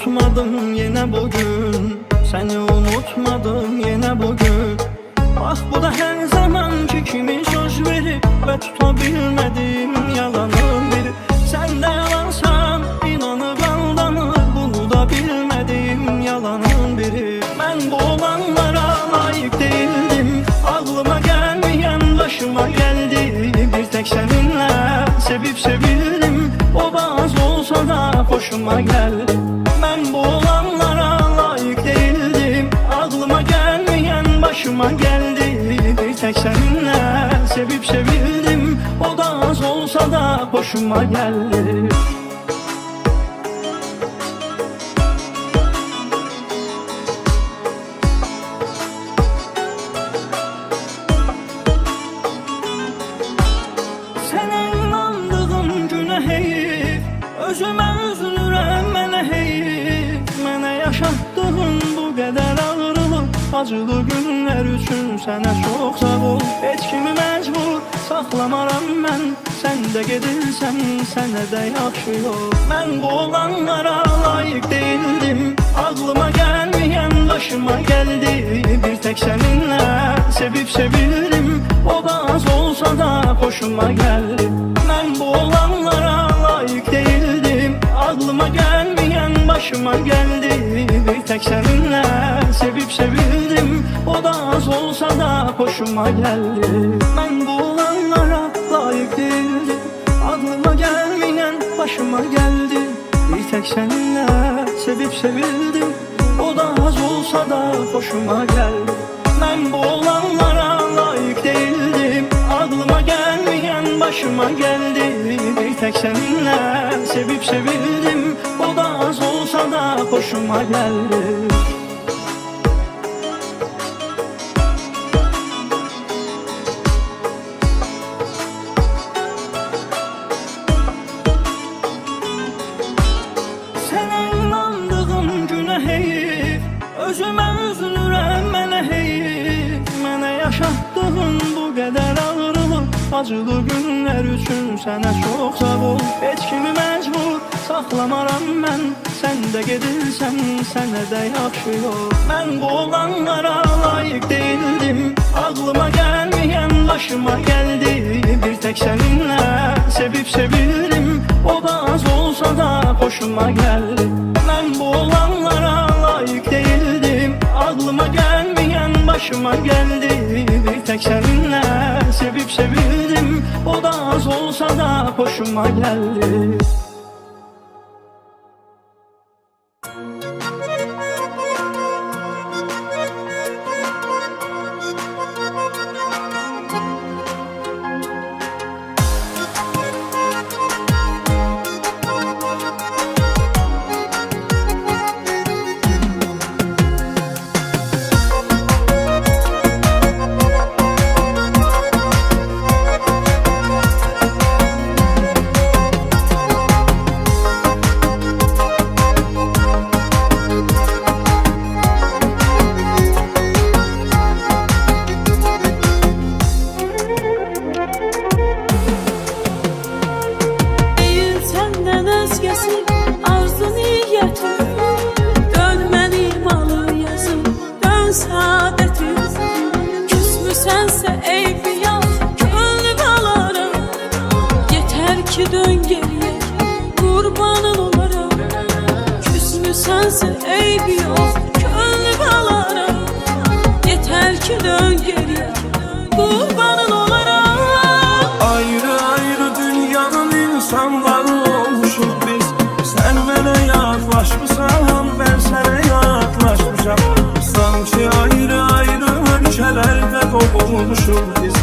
unutmadım yine bugün, seni unutmadım yine bugün. Bak bu da her zamanki kimi söz verip ve tutabilmediğim yalanın biri. Sen de yalansan inanıp aldanır, bunu da bilmediğim yalanın biri. Ben bu olanlara layık değildim, aklıma gelmeyen başıma geldi. Bir tek seninle sevip sevildim, o da az olsa da hoşuma geldi. Ben bu olanlara layık değildim, aklıma gelmeyen başıma geldi. Bir tek seninle sevip sevildim, o da az olsa da hoşuma geldi. Özümə üzülürəm, mənə heyif, mənə yaşatdığın bu qədər ağrılıq, acılı günlər üçün sənə çox sağ ol. Heç kimi məcbur saxlamaram mən, sən də gedirsən, sənə də yaxşı yol. Mən bu olanlara layıq değildim, aklıma gəlməyən başıma gəldi. Bir tek seninle sevip sevildim, o da az olsa da hoşuma geldi. Ben bu olanlara layık değildim, aklıma gelmeyen başıma geldi. Bir tek seninle sevip sevildim, o da az olsa da hoşuma geldi. Ben bu olanlara layık değildim, aklıma gelmeyen başıma geldi. Bir tek seninle sevip sevildim, o da az olsa da hoşuma geldi. Ben bu olanlara layık değildim, aklıma gelmeyen başıma geldi. Bir tek seninle sevip sevildim, o da az olsa da hoşuma geldi. Özümə üzülürəm, mənə heyif, mənə yaşatdığın bu qədər ağrılıq, acılı günlər üçün sənə çox sağ ol. Heç kimi məcbur saxlamaram mən, sən də gedirsən, sənə də yaxşı yol. Mən bu olanlara layıq değildim, aklıma gelmeyen başıma geldi. Bir tek seninle sevip sevildim, o da az olsa da hoşuma geldi. Ben bu olanlara layık değildim, aklıma gelmeyen başıma geldi. Bir tek seninle sevip sevildim, o da az olsa da hoşuma geldi. Dön geriye kurbanın olaram, küsmüsənsə eybi yox könlüm alaram. Yeter ki dön geriye kurbanın olaram. Ayrı ayrı dünyanın insanları olmuşuz biz. Sen mənə yaklaşmışsan, ben sənə yaklaşmışam. Sanki ayrı ayrı ölkəlerde kovulmuşuz biz.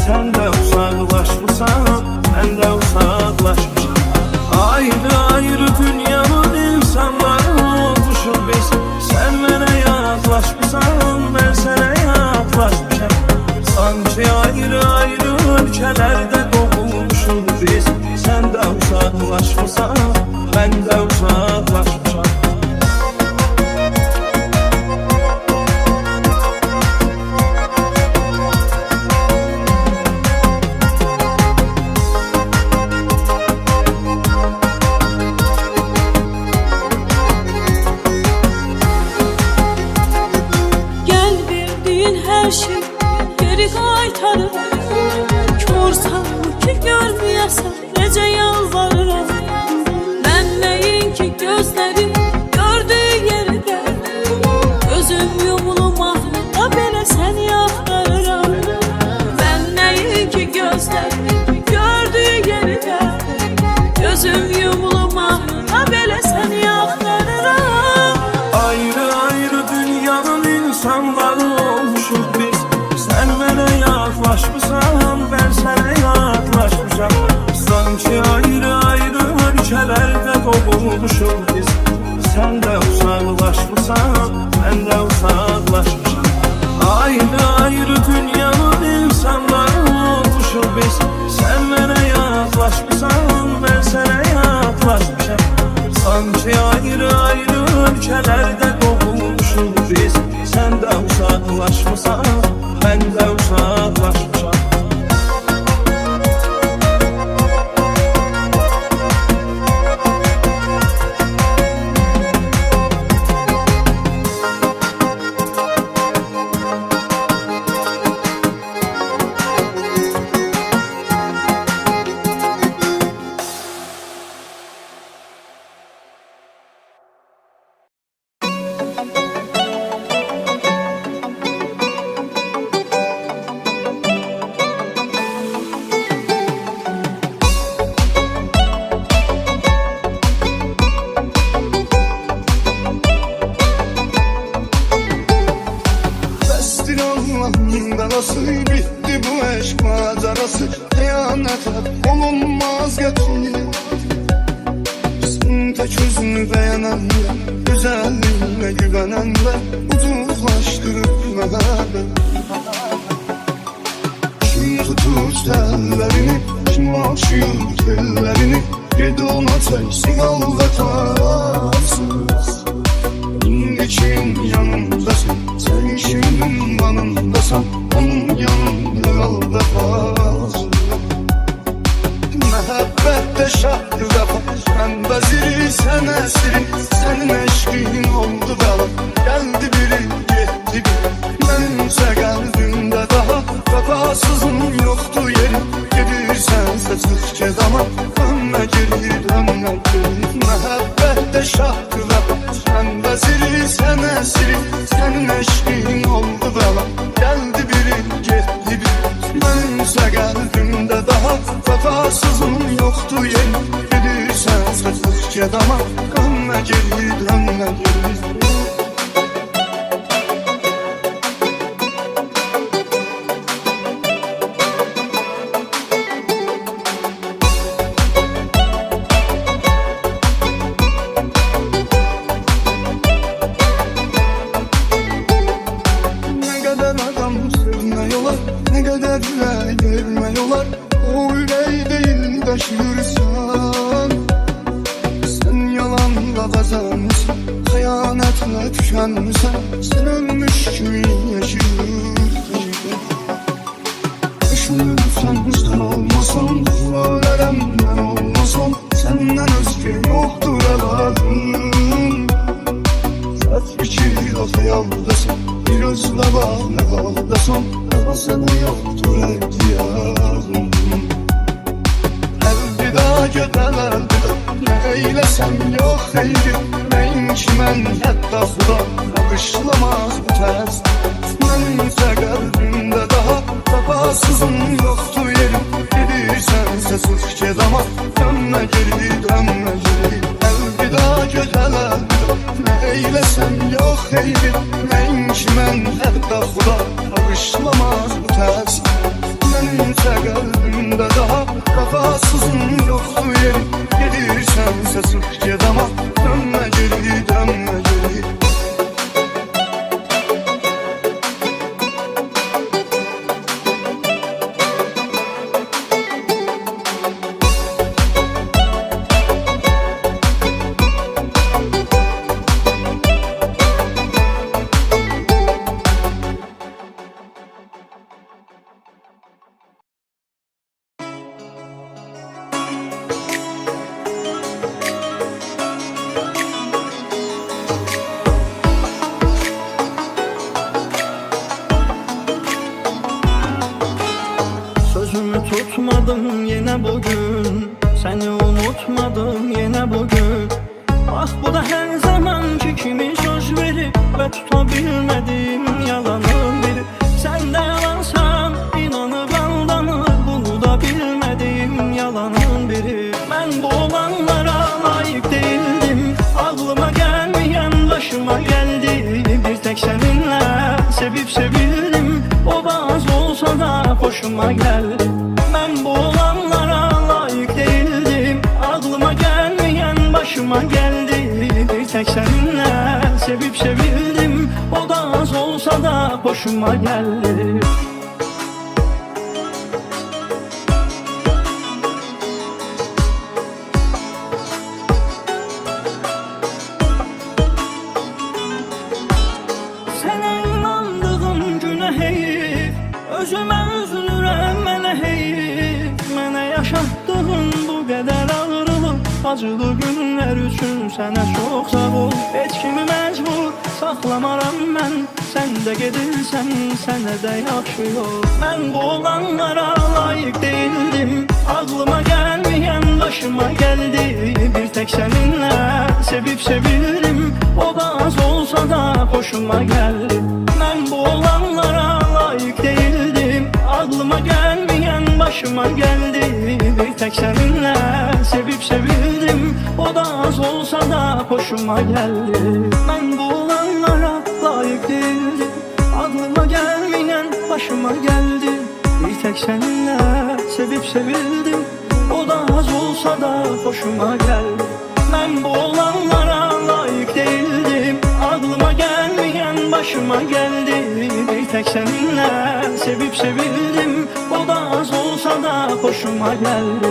Sen de uzaklaşmışsan, ben de uzaklaşmışım. Ayrı ayrı dünyanın insanları olmuşuz biz. Sen bana yaklaşmışsan, ben sana yaklaşmışım. Sanki ayrı ayrı ülkelerde doğmuşuz biz. Sen de uzaklaşmışsan, ben de uzaklaşmışım. olmuşuq biz. Sən də uzaqlaşmısan, mən də uzaqlaşmışam. Ayrı-ayrı dünyanın insanları olmuşuq biz. Sən mənə yaklaşmışsan, mən sənə yaklaşmışam. Sanki ayrı-ayrı ölkələrdə doğulmuşuq biz. Sən də uzaqlaşmısan, mən də uzaqlaşmışam. Belası bitti bu eşk macerası, kıyanete olunmaz getirir. Sen tek yüzünü beğenenle, güzelliğine güvenenle uzaklaştırıp beni. Kim tutur tellerini, kim açıyor tellerini, yedi ona çeksin al vefasız. İndi yanındasın, sen kimin yanındasan, onun yanında kal vefasız. Mehabbette şahtı vefa, ben veziri sen esiri, senin eşkin oldu bela. Geldi biri gitti biri, benimse kalbimde daha vefasızın yoktu yeri. Gidirsense çık gez ama dönme geri, dönme geri. Mehabbette şahtı vefa, ben veziri sen esiri, senin eşkin oldu bela. Geldi biri gitti biri, benimse kalbimde daha vefasızın yoktu yeri. Gidirsense çık gez ama dönme geri, dönme geri. Ne kadar vermiyorlar, o yüreği değil taşıyorsan. Sen yalanla kazanmışsın, hıyanetle tükenmişsin. Sen ölmüş gibi yaşıyorsun. Düşünürsen sen olmasan, duvarlarımdan olmasan, senden özge yoktur evladım. Saç biçir o hayaldasın, bir özle bağlı haldasın. Sana yoktur ihtiyacım. Elvida gödeler ne eylesem yok eydir. Neyin ki mən hətta xuda bağışlamaz bu tərs. Mənimsə qəlbimdə daha vefasızın yoktur yerim. Gedirsense sıx gez ama dönme geri, dönme geri. Elvida gödeler ne eylesem yok eydir. Neyin ki mən hətta xuda bağışlamaz bu tərs. Mənimsə qəlbimdə daha vefasızın yoktu yeri. Gedirsense sıx gez ama dönme geri, dönme geri. Sözümü tutmadım yine bugün, seni unutmadım yine bugün. Ah bu da her zamanki kimi söz verip ve tutabilmediğim yalanın biri. Sen de yalansan inanıp aldanır, bunu da bilmediğim yalanın biri. Ben bu olanlara layık değildim, aklıma gelmeyen başıma geldi. Bir tek seninle sevip sevildim, o bazı olsa da hoşuma geldi. Ben bu olanlara layık değildim, aklıma gelmeyen başıma geldi. tek seninle sevip sevildim. O da az olsa da hoşuma geldi. Sənə inandığım günə heyif, özümə üzülürəm mənə heyif. Mənə yaşatdığın bu qədər ağrılıq, acılı günlər üçün sənə çox sağ ol. Heç kimi məcbur saxlamaram mən, sən də gedirsən, sənə də yaxşı yol. Mən bu olanlara layiq değildim, ağlıma gəlməyən başıma gəldi. Bir tek seninle sevip sevildim, o da az olsa da hoşuma geldi. Ben bu olanlara layık değildim, aklıma gelmeyen başıma geldi. Bir tek seninle sevip sevildim, o da az olsa da hoşuma geldi. Ben bu olanlara layık değildim, aklıma gelmeyen başıma geldi. Bir tek seninle sevip sevildim, o da az olsa da hoşuma geldi. Ben bu olanlara layık değildim, aklıma gelmeyen başıma geldi. Bir tek seninle sevip sevildim, o da az olsa da hoşuma geldi.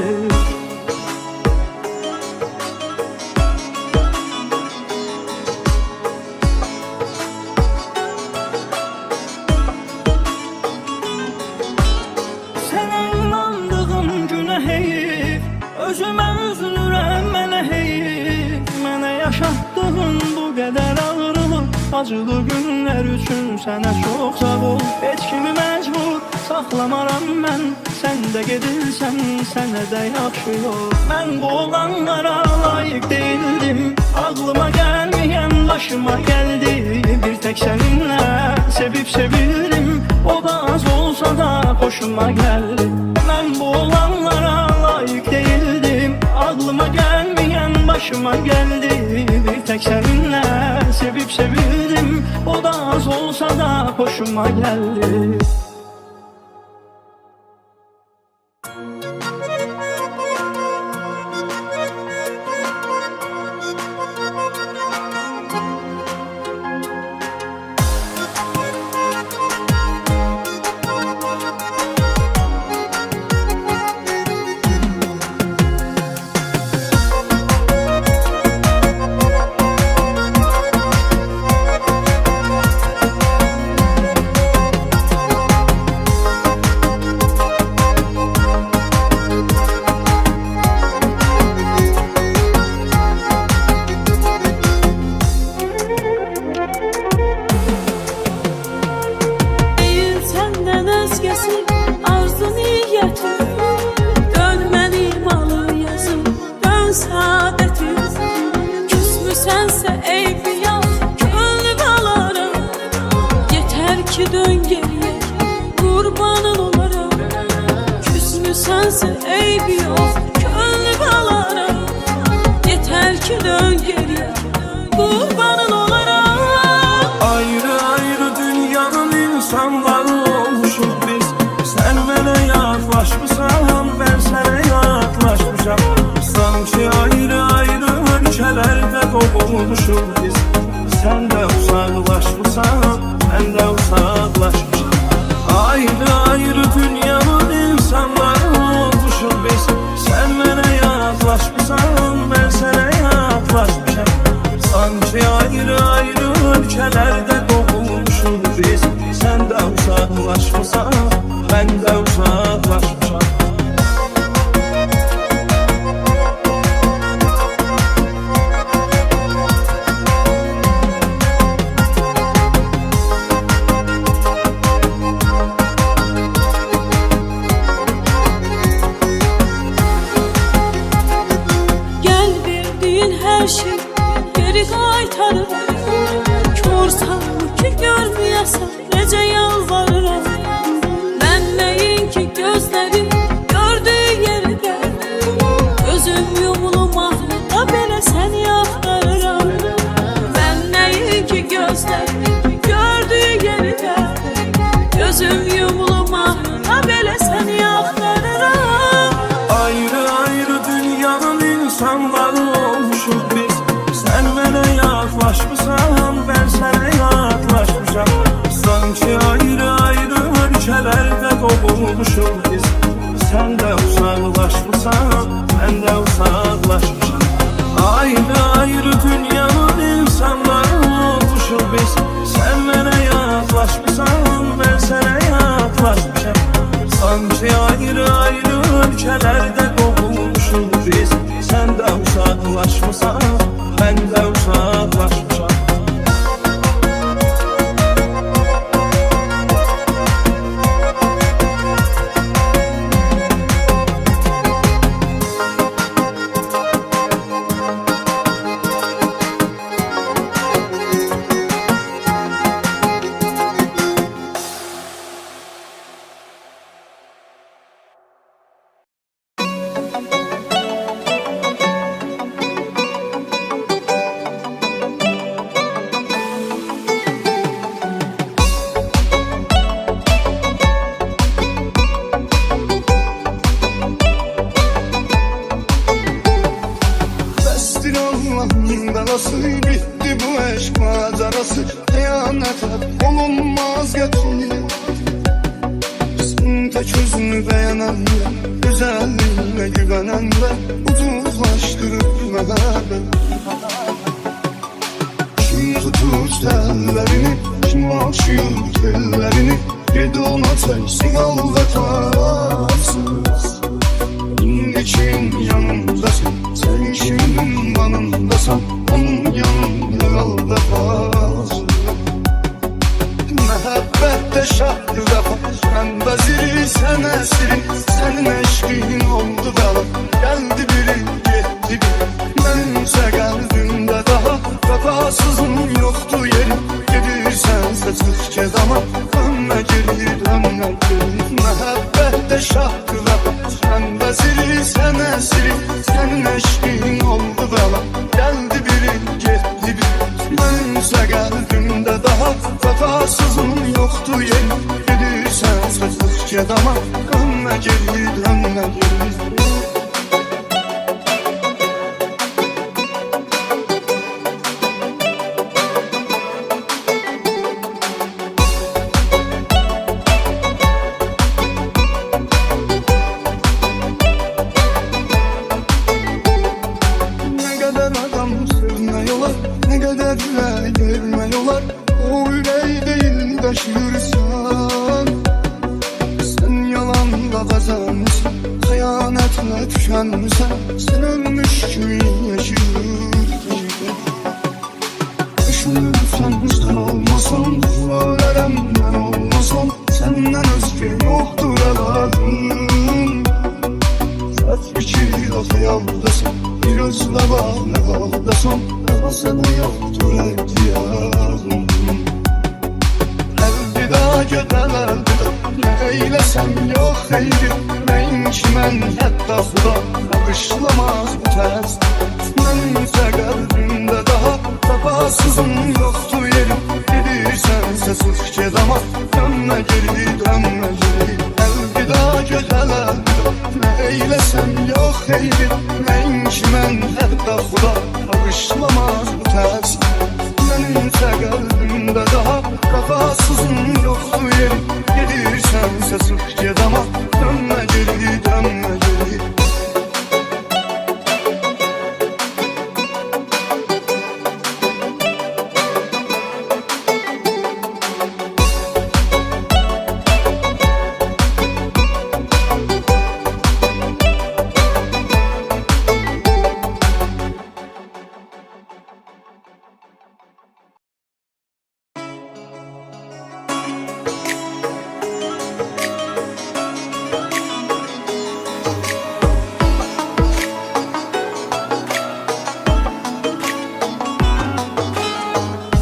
Özümə üzülürəm mənə heyif, mənə yaşatdığın bu qədər ağrılıq, acılı günlər üçün sənə çox sağ ol. Heç kimi məcbur saxlamaram mən, sən də gedirsən, sənə də yaxşı yol. Mən bu olanlara layiq değildim, ağlıma gəlməyən başıma gəldi. Bir tek seninle sevip sevildim, o da az olsa da hoşuma geldi. Ben bu olanlara layık değildim, aklıma gelmeyen başıma geldi. Bir tek seninle sevip sevildim, o da az olsa da hoşuma geldi. Dön geriye, kurbanın olaram. Küsmüsənsə eybi yox, könlüm alaram. Yeter ki dön geriye, kurbanın olaram. Ayrı ayrı dünyanın insanları olmuşuz biz. Sen mənə yaklaşmışsan, ben sana yaklaşmışam. Sanki ayrı ayrı ölkəlerde doğulmuşuz biz. Sen de uzaklaşmışsan, ben de uzaklaşmışım. Ayrı ayrı dünyanın insanları olmuşuz biz. Sen bana yaklaşmışsan, ben sana yaklaşmışım. Sanki ayrı ayrı ülkelerde doğulmuşuz biz. Sen de uzaklaşmışsan, ben de uzaklaşmışım. Her şey geri qaytarır. Kör sanmı ki görməyəsən, necə yalvarıram. Mən nəyin ki gözləri gördüyü yerdə, gözüm yumulum ahlıqda belə səni axtarıram. Mən nəyin ki gözləri gördüyü yerdə, gözüm yumulum ahlıqda belə səni axtarıram. Ayrı ayrı dünyanın insanları olmuşuz biz. Sen bana uzaqlaşmışam. Bestin Allah'ın belası, bitti bu eşk macerası. Kıyanete olunmaz getirir. Sen tek özünü beğenenle, güzelliğine güvenenle ucuzlaştırır mehabbet. Kim tutur tellerini, kim açıyor tellerini, gidi ona teksin al ve tatsız. Şimdi kim yanındasın, sen kimin yanındasan, onun yanında kal vefasız. Mehabbette şartlı vefa, ben veziri sen esiri, senin eşkin oldu bela. Geldi biri gitti biri, benimse kalbimde daha vefasızın yoktu yeri. Gidirsense sık kedama, dönme geri dönme geri. Mehabbette şartlı vefa, ben veziri sen esiri, senin eşkin oldu bela. Geldi biri gitti biri, benimse kalbimde daha vefasızın yoktu yeri. Gidirsense sık kedama, dönme geri dönme geri. Ne kadar adam sevme yolar, ne kadar gelme yolar. O yüreği değil taşırsan, sen yalanla kazanmışsın, hıyanetle tükenmişsen. Sen ölmüş gibi yaşıyorsun. Düşünürsen sen olmasan, duvarlarım ben olmasam, senden özge yoktur evladım. Saç içi lafı yaldasın, bir özle var ne kaldasın, ama sana yoktur ihtiyacım. Elvida göden elvida, ne eylesem yok eydir. Neyin ki mən hətta xuda bağışlamaz bu tərs. Mənsə qəlbimdə daha vefasızın yoktu yerim. Gedirsense sık kedama, dönme geri dönme geri. Elvida göden elvida, ne eylesem yok eydir. Neyin ki mən hətta xuda bağışlamaz bu tərs. Mənimsə qəlbimdə daha vefasızın yoktu yerim. Gedirsense sık kedama, dönme geri dönme geri.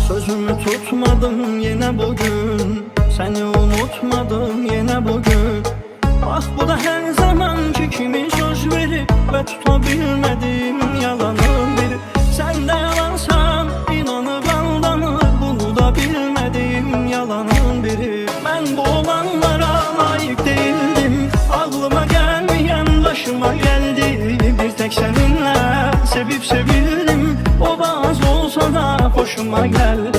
Sözümü tutmadım yine bugün, seni unutmadım yine bugün. Bak bu da her zamanki kimi söz verip ve tutabilmediğim yalanın biri. Sen de yalansan inanıp aldanır, bunu da bilmediğim yalanın biri. Ben bu olanlara layık değildim, aklıma gelmeyen başıma geldi. Bir tek seninle sevip sevildim, o bazı olsa da hoşuma geldi.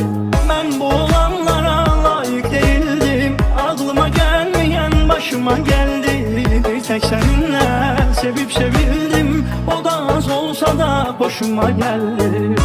Ben bu olanlara layık değildim, aklıma gelmeyen başıma geldi. Bir tek seninle sevip sevildim, o da az olsa da hoşuma geldi.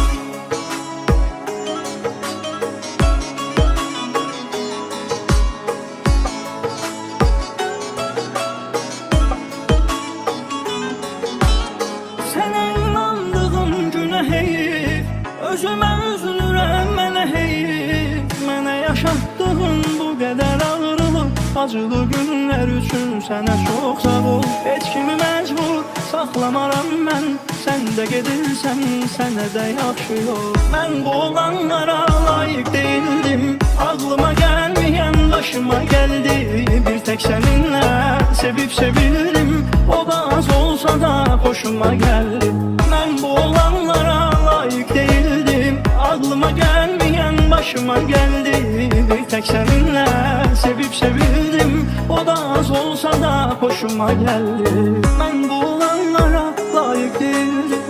Sana inandığım güne heyif, özüme üzülürəm mənə heyif, mənə yaşatdığın bu qədər ağrılı, acılı günlər üçün sənə çox sağ ol. Heç kimi məcbur saxlamaram mən, sən də gedirsən, sənə də yaxşı yol. Mən bu olanlara layiq değildim, ağlıma gəlməyən başıma gəldi. Bir tek səninlə sevib sevildim, o da az olsa da hoşuma gəldi. Mən bu olanlara layiq değildim, ağlıma gəlməyən başıma gəldi. Bir tek səninlə sevib sevildim, o da az olsa da hoşuma gəldi. Mən bu olanlara layiq değildim,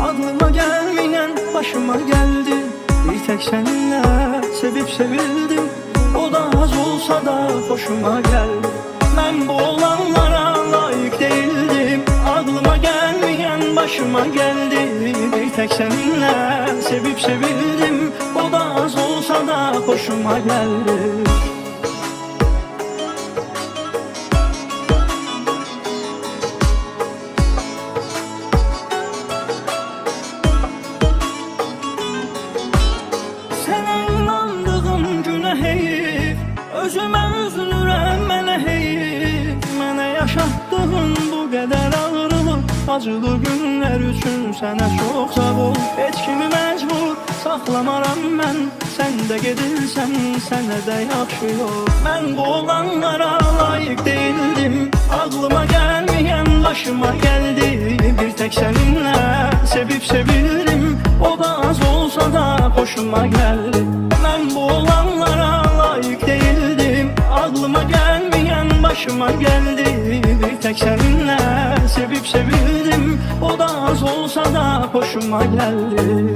ağlıma gəlməyən başıma gəldi. Bir tek səninlə sevib sevildim, o da az olsa da hoşuma gəldi. Mən bu olanlara layiq değildim, ağlıma gəlməyən başıma gəldi. Bir tek səninlə sevib sevildim, o da az olsa da hoşuma gəldi. Sənə inandığım günə heyif, özümə üzülürəm mənə heyif, mənə yaşatdığın bu qədər ağrılı, acılı günlər üçün sənə çox sağ ol. Heç kimi məcbur saxlamaram mən, sən də gedirsən, sənə də yaxşı yol. Mən bu olanlara layiq değildim, ağlıma gəlməyən başıma gəldi. Bir tek səninlə sevib sevildim, o da az olsa da hoşuma gəldi. Mən bu olanlara layiq değildim, ağlıma gəlməyən başıma gəldi. Bir tek səninlə sevib sevildim, o da az olsa da hoşuma gəldi.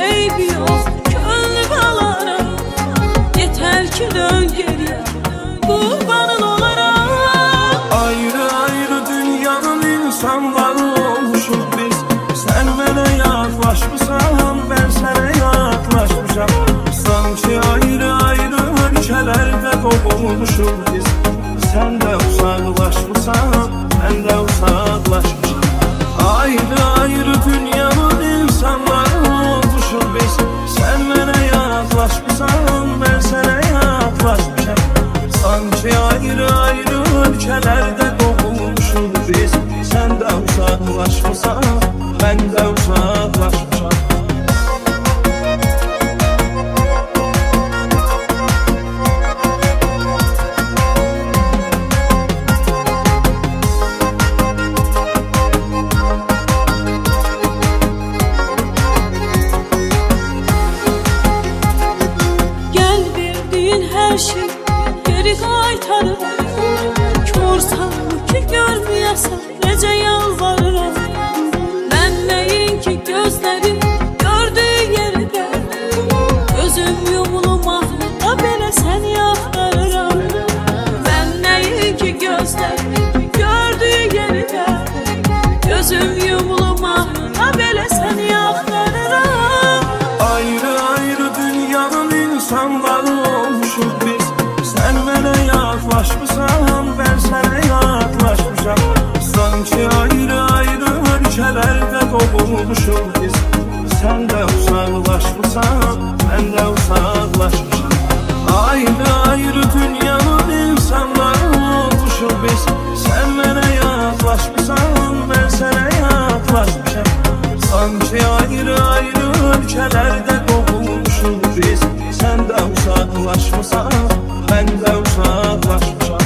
Eybi yok, könlü balarım. Yeter ki dön geriye, kurbanın olaram. Ayrı ayrı dünyanın insanları olmuşuz biz. Sen bana yaklaşmışsan, ben sana yaklaşmışam. Sanki ayrı ayrı ülkelerde doğulmuşuz biz. Sen de uzaklaşmışsan, ben de uzaklaşmışam. Ayrı ayrı dünyanın insanları olmuşuz biz. Sen bana yaklaşmışsan, ben sana yaklaşmışam. Sanki ayrı ayrı ülkelerde doğulmuşuz biz. Sen de uzaklaşmışsan, ben de uzaklaşmışam. Her şey geri qaytarır. Korsan ki görməyəsən, necə yalvarıram. Mən nəyin ki gözləri gördüyü yerdə, gözüm yumulum ahlıqda belə səni axtarıram. Mən nəyin ki gözləri gördüyü yerdə, gözüm yumulum ahlıqda belə səni axtarıram. Ayrı ayrı dünyanın insanları olmuşuz biz. Sen bana yaklaşmışsan, ben sana yaklaşmışam. Sanki ayrı ayrı ülkelerde doğulmuşuz biz. Sen de uzaklaşmışsan, ben de uzaklaşmışam. Ayrı ayrı dünyanın insanları olmuşuz biz. Sen bana yaklaşmışsan, ben sana yaklaşmışam. Sanki ayrı ayrı ülkelerde doğmuşuz biz. Sen de uzaklaşmışsan, ben de uzaklaşmışam.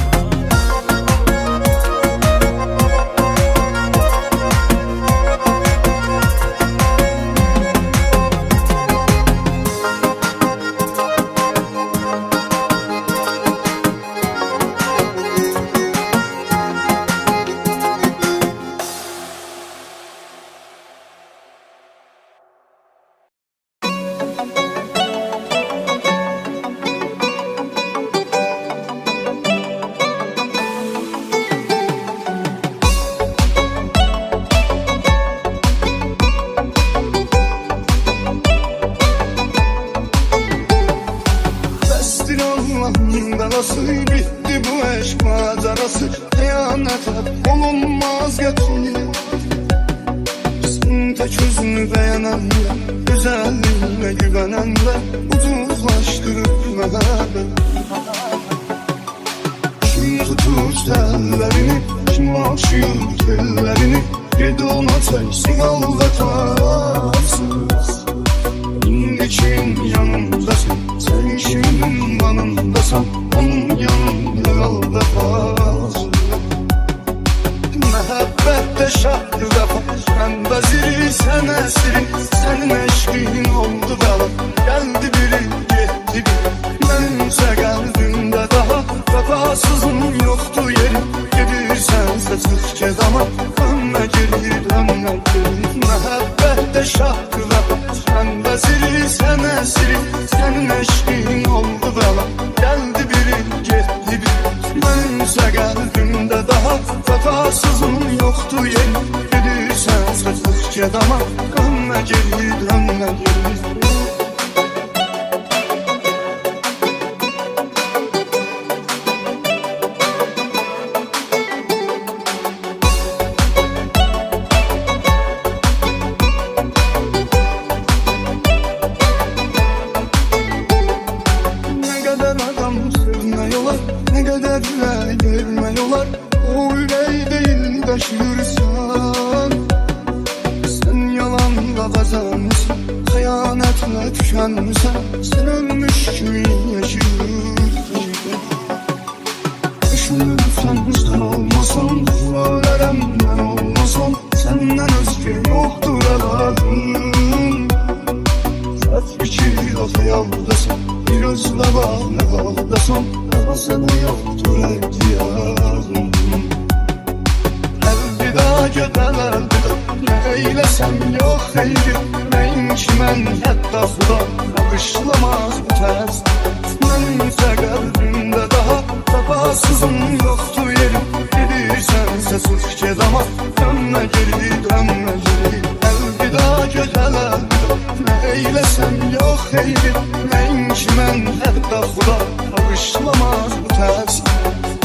Nasıl bitti bu eşk macerası? Kıyamete olunmaz getir. Sen tek yüzünü beğenenler, güzelliğine güvenenler ucuzlaştırır beni. Kim tutur tellerini, kim aşıyor tellerini? Gedi ona teksin aldatarsın. İndi kim yanındasın, sen kimin yanındasın? Onun yanında aldatmaz. Mehabbette şartlı vefa, ben veziri sen esiri. Senin eşkin oldu bela, geldi biri gitti biri. Benimse kalbimde daha vefasızın yoktu yeri. Gidirsense sık cezama, dönme geri dönme geri. Mehabbette şartlı vefa, ben veziri sen esiri. Senin eşkin oldu bela, geldi biri gitti biri. Benimse kalbimde daha vefasızın yoktu yeri. Gidirsense sık cezama, dönme geri dönme geri. O yüreği değil taşırsan, sen yalanla kazanmışsın, hıyanetle tükenmişsen. Sen ölmüş gibi yaşıyorsun. Düşünürsen sen olmasan, ölürüm ben olmasam. Senden özgür yoktur evladım. Saç biçir o hayaldasın, bir gözle bağlı bağdasın. Ama sana yoktur ihtiyacım. Elvida gödel elvida, ne eylesem yok eydir. Neyin ki mən hətta xuda bağışlamaz bu tərs. Mənimsə qəlbimdə daha vəfasızın yoktur yerim. Gedirsense sık cezama, dönme geri dönme geri. Elvida gödel elvida, ne eylesem yok eydir. Neyin ki mən hətta xuda bağışlamaz bu tərs.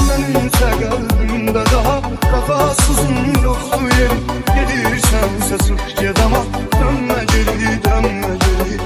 Mənimsə qəlbimdə daha vəfasızın yoktur yerim. Gedirsense sık cezama, dönme geri dönme geri.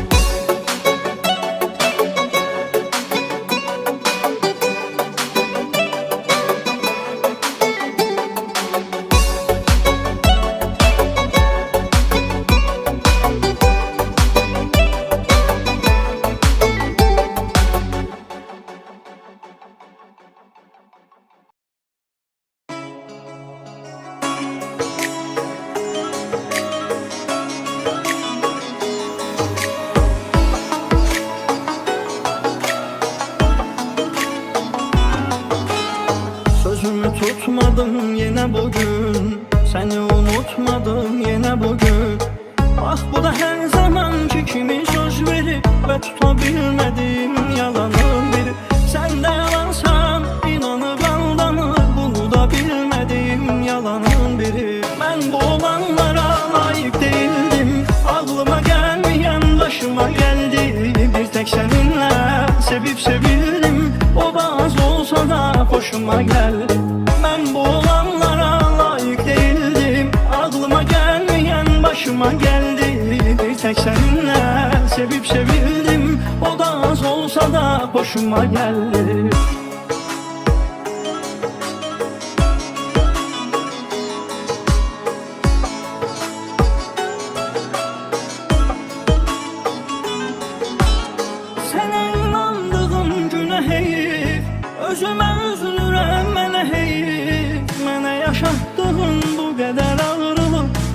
Sözümü tutmadım yine bugün, seni unutmadım yine bugün. Ah bu da her zamanki kimi söz verip ve tutabilmediğim yalanın biri. Sen de yalansan inanıp aldanır, bunu da bilmediğim yalanın biri. Ben bu olanlara layık değildim, aklıma gelmeyen başıma geldi. Bir tek seninle sevip sevildim, o da az olsa da hoşuma geldi. Ben bu olanlara layık değildim, aklıma gelmeyen başıma geldi. Bir tek seninle sevip sevildim, o da az olsa da hoşuma geldi.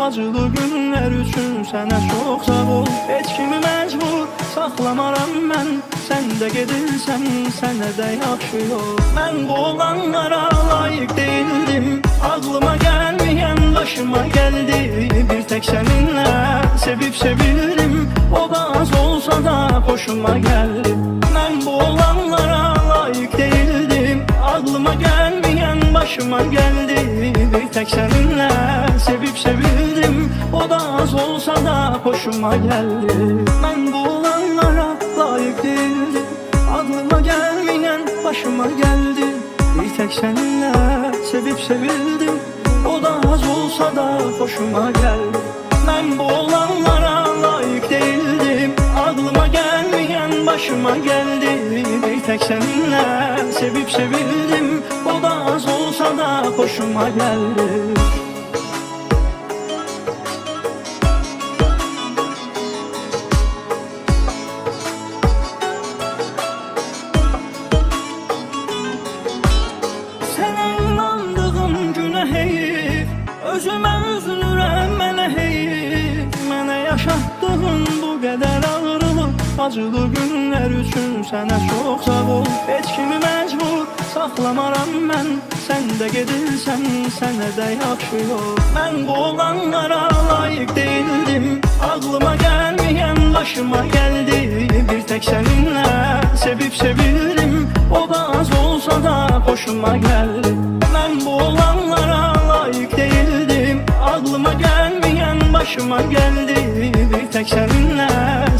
acılı günlər üçün sənə çox sağ ol. Heç kimi məcbur saxlamaram mən, sən də gedirsən, sənə də yaxşı yol. Mən bu olanlara layiq değildim, ağlıma gəlməyən başıma gəldi. Bir tek səninlə sevib sevildim, o da az olsa da hoşuma gəldi. Mən bu olanlara layiq değildim, ağlıma gəlməyən başıma gəldi. Bir tek səninlə sevib sevildim, o da az olsa da hoşuma gəldi. Mən bu olanlara layiq değildim, ağlıma gəlməyən başıma gəldi. Bir tek səninlə sevib sevildim, o da az olsa da hoşuma gəldi. Mən bu olanlara layiq değildim, ağlıma gəlməyən başıma gəldi. Bir tek səninlə sevib sevildim, o da az olsa da hoşuma gəldi. Özümə üzülürəm, mənə heyif, mənə yaşatdığın bu qədər ağrılıq, acılı günlər üçün sənə çox sağ ol. Heç kimi məcbur saxlamaram mən, sən də gedirsən, sənə də yaxşı yol. Mən bu olanlara layiq değildim, ağlıma gəlməyən başıma gəldi. Bir tek səninlə sevib sevildim, o da az olsa da hoşuma gəldi. Mən bu olanlara layiq değildim, ağlıma gəlməyən başıma gəldi. Bir tek səninlə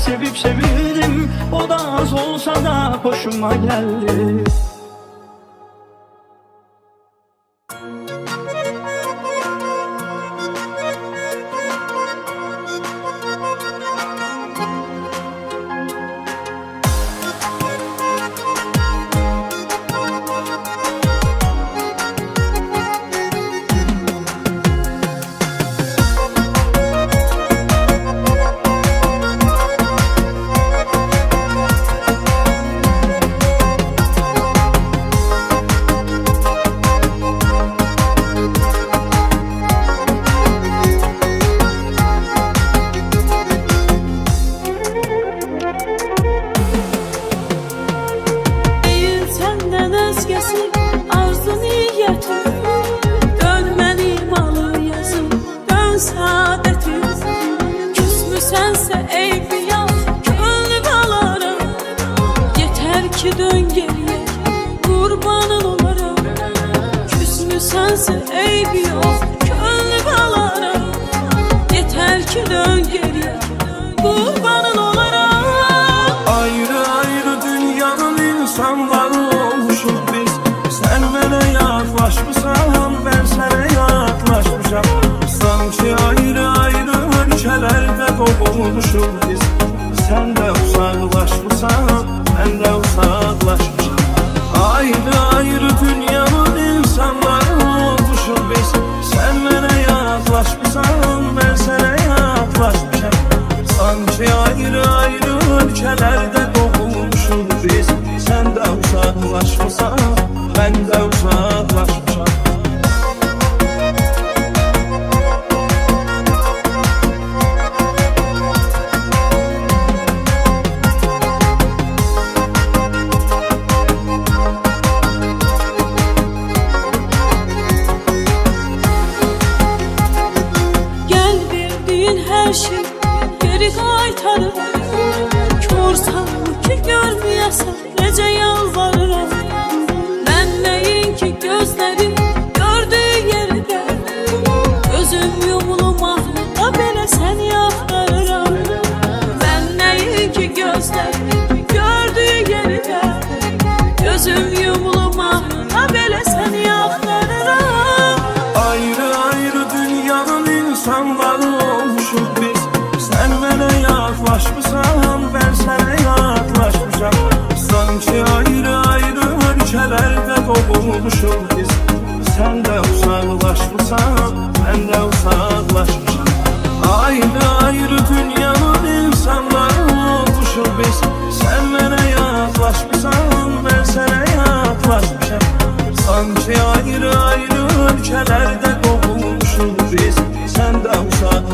sevib sevildim, o da az olsa da hoşuma gəldi. ki dön geriye, kurbanın olaram. Küsmüsənsə eyb yox, könlü balaram. Yeter ki dön geriye, kurbanın olaram. Ayrı ayrı dünyanın insanları olmuşuz biz. Sen mənə yaklaşmışsan, ben sənə yaklaşmışam. Sanki ayrı ayrı ölkəlerde doğulmuşuz biz. Sen de uzaklaşmışsan, ben de uzaklaşmışam. Ayrı ayrı dünyanın insanları olmuşuz biz. Sen mənə yaklaşmışsan, ben sənə yaklaşmışam. Sanki ayrı ayrı ölkəlerde doğulmuşuz biz. Sen de uzaklaşmışsan, ben de uzaklaşmışam. Her şey geri qaytarır. Körsən ki görməyəsən, necə yalvarıram. Mən nəyin ki gözlərim gördüyü yerdə, gözüm yumulum ahlıqda belə səni axtarıram. Mən nəyin ki gözlərim gördüyü yerdə, gözüm yumulum ahlıqda belə səni axtarıram. Ayrı ayrı dünyanın insanları olmuşuz biz. Sen mənə yaklaşmışsan, ben sənə yaklaşmışam. Sanki ayrı ayrı ölkəlerde doğulmuşuz biz. Sen de uzaklaşmışsan, ben de uzaklaşmışam. Ayrı ayrı dünyanın insanları olmuşuz biz. Sen mənə yaklaşmışsan, ben sənə yaklaşmışam. Sanki ayrı ayrı ölkəlerde doğulmuşuz biz. Sen de uzaklaşmışsan,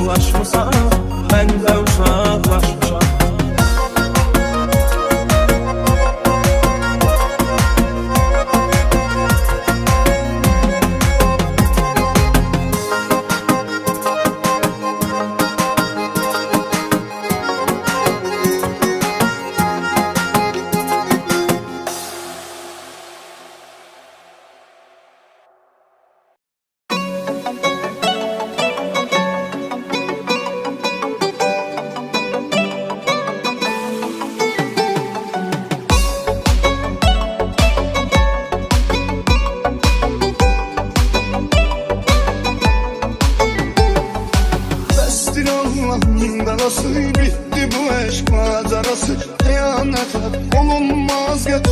belası, bitti bu eşk macerası. Kıyanete olunmaz getir.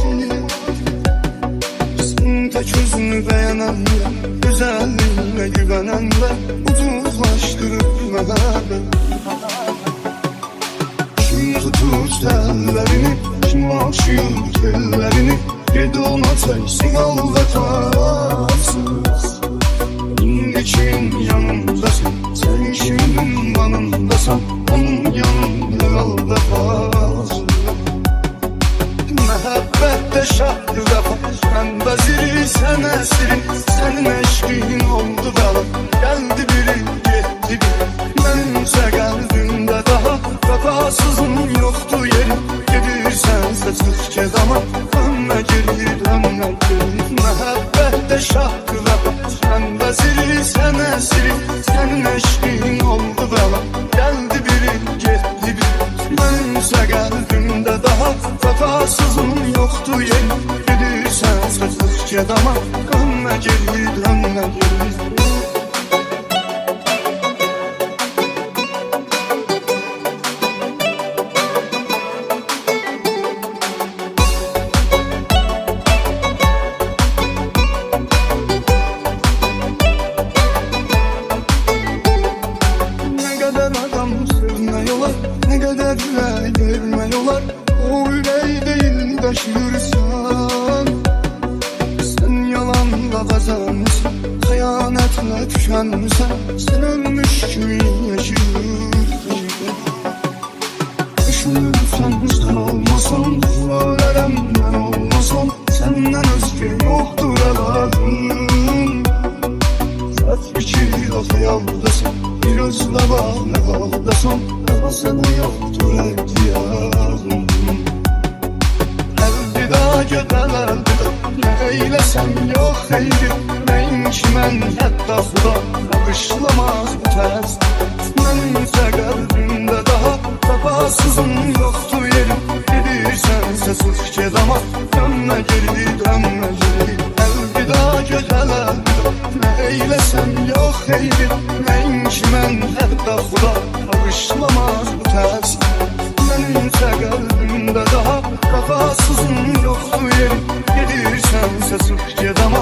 Sen tek özünü beğenenler, güzelliğine güvenenler uzaklaştırır mehabbet. Kim tutur tellerini, kim aşıyor tellerini, yedi ona tersin al vefasız. Şimdi kimin yanındasın, sen kimin yanındasın, onun yanında al vefasız. Mehabbette şahı vefa, ben veziri sen esiri, senin eşkin oldu bela. Geldi biri gitti biri, benimse kalbimde daha vefasızın yoktu yeri. Gidirsense çık kedama, dönme geri dönme geri. Mehabbette şahı vefa, ben veziri sen esiri, senin eşkin oldu bela. Geldi biri gitti biri, benimse kalbimde daha vefasızın yoktu yeri. Gidirsense çık kedama, dönme geri dönme geri. Ne kadar vermiyorlar, o yüreği değil taşırsan. Sen yalanla kazanmışsın, hıyanetle tükenmişsin. Sen ölmüş gibi yaşıyorsun. Düşünürsen sen olmasan, bu alemden olmasan, senden özge yoktur evladım. Saç biçir o hayaldasın, bir özle bağlı haldasın. Sana yoktur ihtiyacım. Elvida gödel elvida, ne eylesem yok eydi. Neyin ki mən hətta xuda bağışlamaz bu tərs. Mənimsə qəlbimdə daha vefasızın yoktur yerim. Gedirsense sıx gedama, dönme geri dönme geri. Elvida gödel elvida, ne eylesem yok eydi. Neyin ki mən hətta xuda bağışlamaz bu tərs. Mənimsə qəlbimdə daha vefasızın yoktur yerim. Gedirsense sıx gedama,